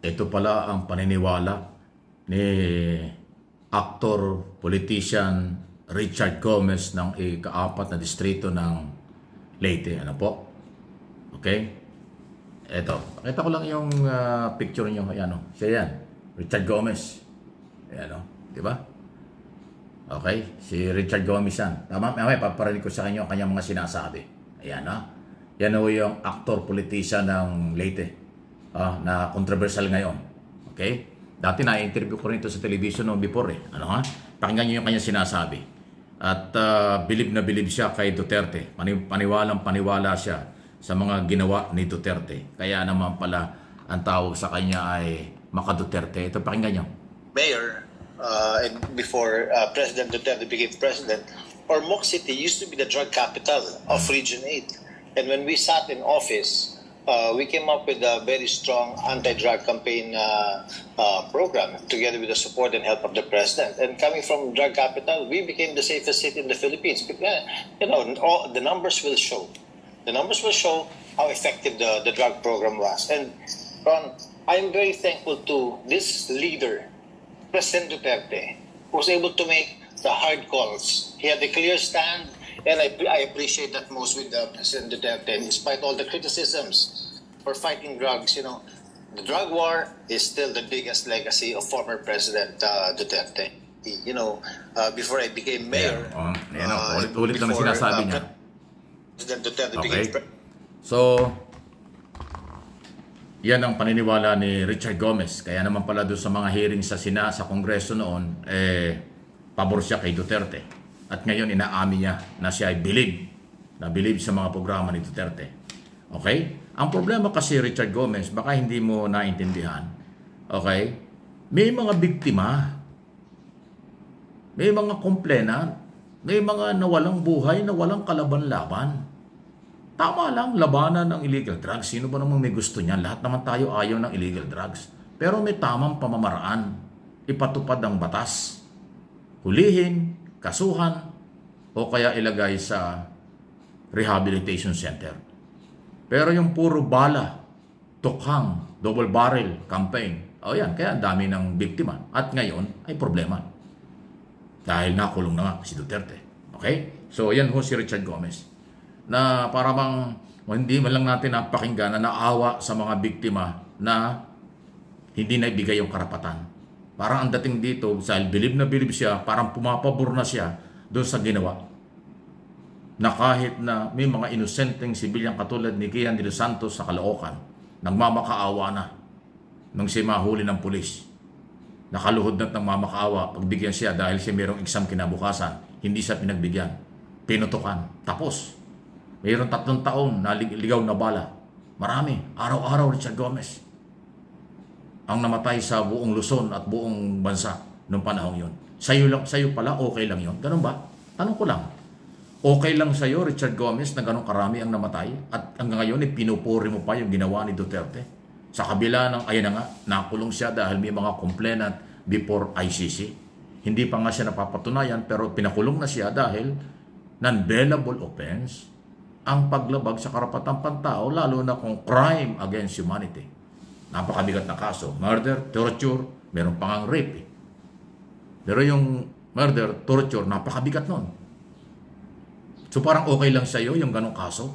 Ito pala ang paniniwala ni actor, politician Richard Gomez ng ika-4 na distrito ng Leyte. Ano po? Okay? Ito. Pakita ko lang yung picture niyo. Ayan o. Siya yan. Richard Gomez. Ayan o. Diba? Okay? Si Richard Gomez yan. Tama? Mamaya paparinig ko sa kanyo ang kanyang mga sinasabi. Ayan o. Yan o yung actor, politician ng Leyte. Na controversial ngayon. Okay? Dati na-interview ko rin ito sa television noong before eh. Ano ha? Pakinggan niyo yung kanyang sinasabi. At bilib na bilib siya kay Duterte. Paniwalang paniwala siya sa mga ginawa ni Duterte. Kaya naman pala ang tawag sa kanya ay Maka Duterte. Ito pakinggan niyo. Mayor, and before President Duterte became president, Ormoc City used to be the drug capital of Region 8. And when we sat in office, we came up with a very strong anti-drug campaign program together with the support and help of the president. And coming from drug capital, we became the safest city in the Philippines. You know, the numbers will show. The numbers will show how effective the drug program was. And Ron, I'm very thankful to this leader, President Duterte, who was able to make the hard calls. He had a clear stand. And I appreciate that most with President Duterte. And despite all the criticisms for fighting drugs, you know, the drug war is still the biggest legacy of former President Duterte. You know, before I became mayor, ulit-ulit naman sinasabi niya. President Duterte Okay. became So, yan ang paniniwala ni Richard Gomez. Kaya naman pala doon sa mga hearing sa Kongreso noon, pabor siya kay Duterte. At ngayon inaamin niya na siya ay bilib sa mga programa ni Duterte. Okay? Ang problema kasi Richard Gomez, baka hindi mo naintindihan. Okay? May mga biktima. May mga complainant. May mga nawalang buhay, nawalang kalaban-laban. Tama lang, labanan ng illegal drugs. Sino ba namang may gusto niyan? Lahat naman tayo ayaw ng illegal drugs. Pero may tamang pamamaraan. Ipatupad ang batas. Hulihin, kasuhan, o kaya ilagay sa rehabilitation center. Pero yung puro bala, tukhang, double barrel campaign, yan, kaya ang dami ng biktima. At ngayon ay problema. Dahil nakulong na nga si Duterte. Okay? So yan ho si Richard Gomez. Na para bang hindi man lang natin napakinggan na naawa sa mga biktima na hindi naibigay yung karapatan. Parang ang dating dito, dahil bilib na bilib siya, parang pumapabor na siya doon sa ginawa. Na kahit na may mga inosenteng sibilyang katulad ni Kian de los Santos sa Caloocan, nagmamakaawa na nung siya mahuli ng pulis. Nakaluhod na't nagmamakaawa, pagbigyan siya dahil siya mayroong exam kinabukasan, hindi siya pinagbigyan. Pinutukan. Tapos, mayroong 3 taon na ligaw na bala. Marami. Araw-araw Richard Gomez ang namatay sa buong Luzon at buong bansa noong panahon yon. Sa'yo pala, okay lang yon. Ganun ba? Tanong ko lang. Okay lang sa'yo, Richard Gomez, na ganun karami ang namatay? At hanggang ngayon, pinupuri mo pa yung ginawa ni Duterte? Sa kabila ng, ayan na nga, nakulong siya dahil may mga complainant before ICC. Hindi pa nga siya napapatunayan, pero pinakulong na siya dahil non-bailable offense ang paglabag sa karapatang pantao, lalo na kung crime against humanity. Napakabigat na kaso. Murder, torture, meron pang ang rape. Pero yung murder, torture, napakabigat nun. So parang okay lang sa'yo yung ganong kaso?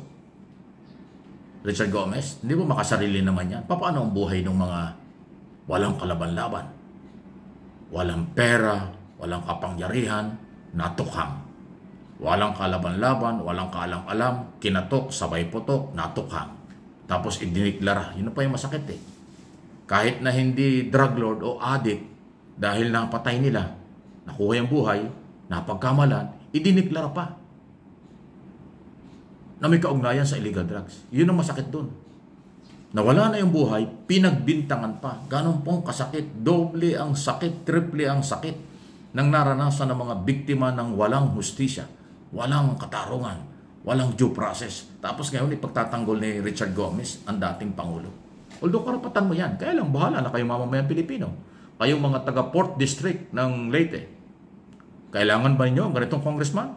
Richard Gomez, hindi mo makasarili naman yan. Paano ang buhay ng mga walang kalaban-laban? Walang pera, walang kapangyarihan, natukhang. Walang kalaban-laban, walang kaalam-alam, kinatok, sabay putok, natukhang. Tapos idiniklara. Yun na pa yung masakit eh. Kahit na hindi drug lord o addict, dahil napatay nila, nakuha yung buhay, napagkamalan, idiniklara pa na may kaugnayan sa illegal drugs. Yun ang masakit dun. Nawala na yung buhay, pinagbintangan pa. Ganon pong kasakit. Doble ang sakit, triple ang sakit ng naranasan ng mga biktima ng walang hustisya, walang katarungan, walang due process. Tapos ngayon, ipagtatanggol ni Richard Gomez, ang dating Pangulo. Although karapatan mo yan, kaya lang bahala na kayong mamamayang Pilipino. Kayong mga taga 4th District ng Leyte. Kailangan ba ninyo ang ganitong congressman?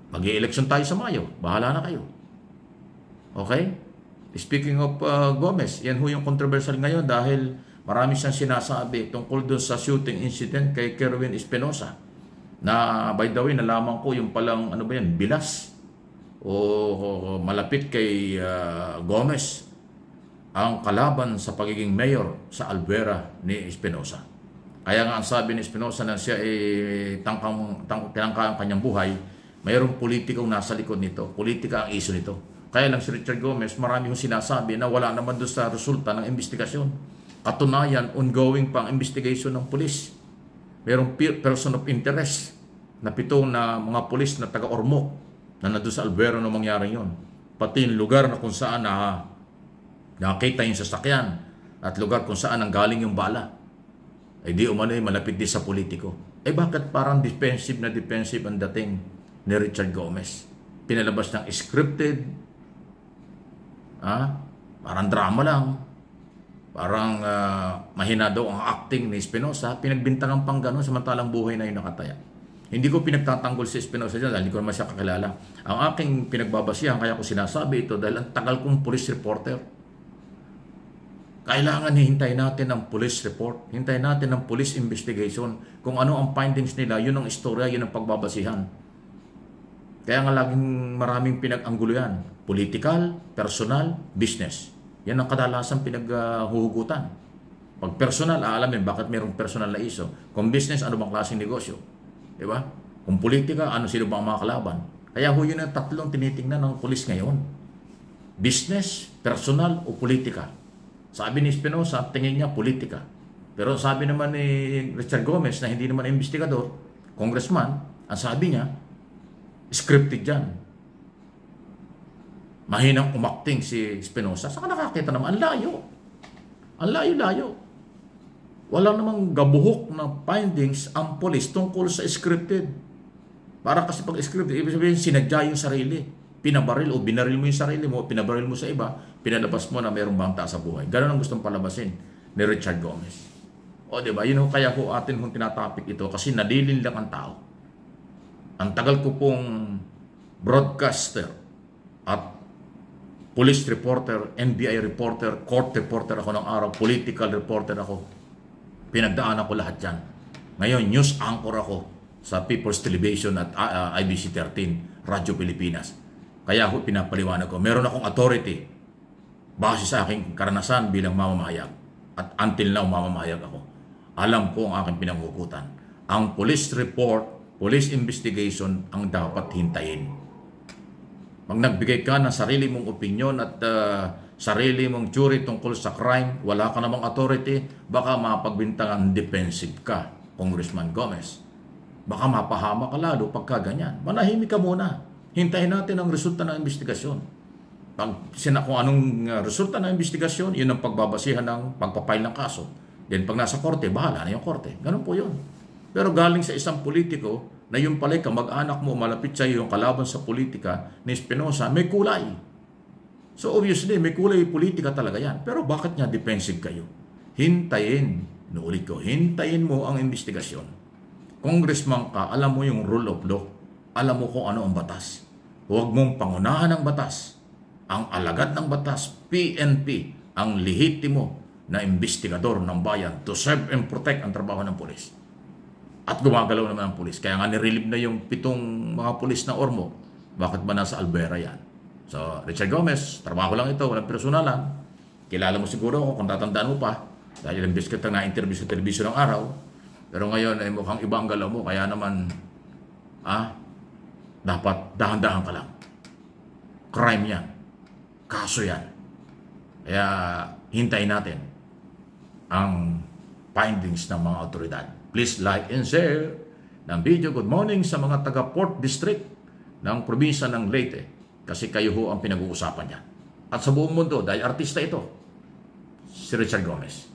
Mag-i-election tayo sa Mayo. Bahala na kayo. Okay? Speaking of Gomez, yan ho yung controversial ngayon dahil marami siyang sinasabi tungkol doon sa shooting incident kay Kerwin Espinosa. Na by the way, nalaman ko yung palang ano ba yan, bilas o malapit kay Gomez ang kalaban sa pagiging mayor sa Albuera ni Espinosa. Kaya nga ang sabi ni Espinosa na siya ay tinangka ang kanyang buhay, mayroong politikong nasa likod nito. Politika ang iso nito. Kaya lang si Richard Gomez, marami yung sinasabi na wala naman doon sa resulta ng investigasyon. Katunayan, ongoing pa ang investigation ng pulis. Mayroong person of interest na 7 na mga pulis na taga-Ormoc na nandun sa Albuera nung mangyari yon. Pati yung lugar na kung saan nakita yung sasakyan at lugar kung saan ang galing yung bala. Eh di umano malapit din sa politiko. Eh bakit parang defensive ang dating ni Richard Gomez? Pinalabas ng scripted, parang drama lang, parang mahina daw ang acting ni Espinosa, pinagbintangan pang gano'n samantalang buhay na yung nakataya. Hindi ko pinagtatanggol si Espinosa dyan dahil hindi ko naman siya kakilala. Ang aking pinagbabasihan, kaya ko sinasabi ito dahil ang tagal kong police reporter. Kailangan hintayin natin ang police report, hintayin natin ang police investigation. Kung ano ang findings nila, yun ang istorya, yun ang pagbabasihan. Kaya nga laging maraming pinag-anggulo yan. Political, personal, business. Yan ang kadalasan pinaghuhugutan. Pag personal, aalamin bakit mayroong personal na iso. Kung business, ano bang klaseng negosyo? Diba? Kung politika, sino ba ang mga kalaban? Kaya ho yun ang tatlong tinitingnan ng pulis ngayon. Business, personal, o politika. Sabi ni Espinosa, tingin niya politika. Pero sabi naman ni Richard Gomez na hindi naman investigador, congressman, ang sabi niya, scripted dyan. Mahinang umakting si Espinosa. Saka nakakita naman, ang layo. Ang layo-layo. Wala namang gabuhok na findings ang police tungkol sa scripted. Para kasi pag scripted, ibig sabihin sinadya yung sarili. Pinabaril o binaril mo yung sarili mo, pinabaril mo sa iba, pinalabas mo na mayroong bangta sa buhay. Ganun ang gustong palabasin ni Richard Gomez. O diba, yun kaya ko atin kung tinatapik ito kasi nadilin lang ang tao. Ang tagal ko pong broadcaster at police reporter, NBI reporter, court reporter ako ng araw, political reporter ako. Pinagdaanan ko lahat yan. Ngayon, news anchor ako sa People's Television at IBC 13, Radyo Pilipinas. Kaya ako pinapaliwanag ko, meron akong authority base sa aking karanasan bilang mamamahayag. At until now, mamamahayag ako. Alam ko ang aking pinanghugutan. Ang police report, police investigation ang dapat hintayin. Pag nagbigay ka ng sarili mong opinion at sarili mong jury tungkol sa crime, wala ka namang authority, baka mapagbintangan defensive ka, Congressman Gomez. Baka mapahama ka lalo pagka ganyan. Manahimik ka muna. Hintayin natin ang resulta ng investigasyon. Kung anong resulta ng investigasyon, yun ang pagbabasihan ng pagpapail ng kaso. Then pag nasa korte, bahala na yung korte. Ganun po yun. Pero galing sa isang politiko na yung pala'y kamag-anak mo, malapit sa iyo yung kalaban sa politika ni Espinosa, may kulay. So obviously, may kulay politika talaga yan. Pero bakit nga defensive kayo? Hintayin, nuulit ko, hintayin mo ang investigasyon. Congressman ka, alam mo yung rule of law. Alam mo kung ano ang batas. Huwag mong pangunahan ang batas. Ang alagad ng batas, PNP, ang lehitimo na investigador ng bayan to serve and protect ang trabaho ng pulis. At gumagalaw naman ang pulis. Kaya nga nirelieve na yung 7 mga pulis na Ormoc. Bakit ba nasa Albuera yan? So, Richard Gomez, trabaho lang ito, walang personalan. Kilala mo siguro ako kung tatandaan mo pa. Dahil ang biscuit na na-interview sa telebisyon ng araw. Pero ngayon ay mukhang iba ang galaw mo. Kaya naman, dapat dahan-dahan ka lang. Crime yan. Kaso yan. Kaya hintayin natin ang findings ng mga otoridad. Please like and share ng video. Good morning sa mga taga Port District ng probinsya ng Leyte. Kasi kayo ho ang pinag-uusapan niya. At sa buong mundo, dahil artista ito, si Richard Gomez.